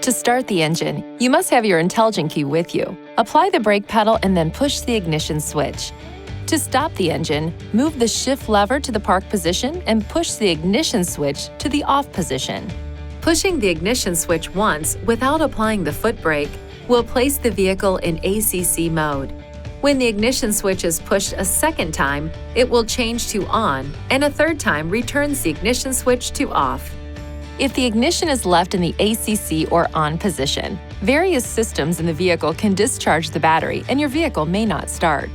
To start the engine, you must have your intelligent key with you. Apply the brake pedal and then push the ignition switch. To stop the engine, move the shift lever to the park position and push the ignition switch to the off position. Pushing the ignition switch once without applying the foot brake will place the vehicle in ACC mode. When the ignition switch is pushed a second time, it will change to on, and a third time returns the ignition switch to off. If the ignition is left in the ACC or on position, various systems in the vehicle can discharge the battery and your vehicle may not start.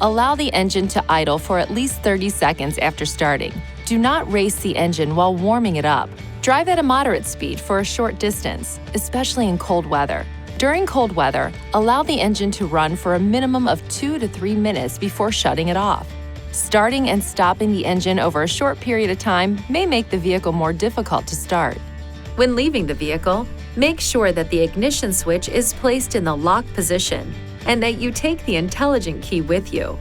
Allow the engine to idle for at least 30 seconds after starting. Do not race the engine while warming it up. Drive at a moderate speed for a short distance, especially in cold weather. During cold weather, allow the engine to run for a minimum of 2 to 3 minutes before shutting it off. Starting and stopping the engine over a short period of time may make the vehicle more difficult to start. When leaving the vehicle, make sure that the ignition switch is placed in the lock position and that you take the intelligent key with you.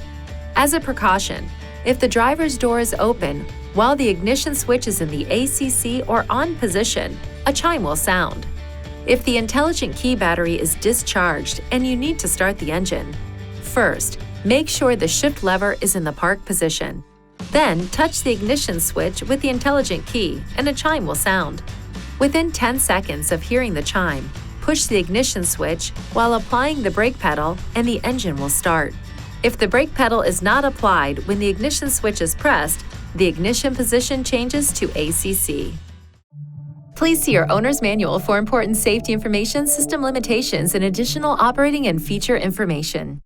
As a precaution, if the driver's door is open while the ignition switch is in the ACC or on position, a chime will sound. If the intelligent key battery is discharged and you need to start the engine, first, make sure the shift lever is in the park position. Then, touch the ignition switch with the intelligent key and a chime will sound. Within 10 seconds of hearing the chime, push the ignition switch while applying the brake pedal and the engine will start. If the brake pedal is not applied when the ignition switch is pressed, the ignition position changes to ACC. Please see your owner's manual for important safety information, system limitations, and additional operating and feature information.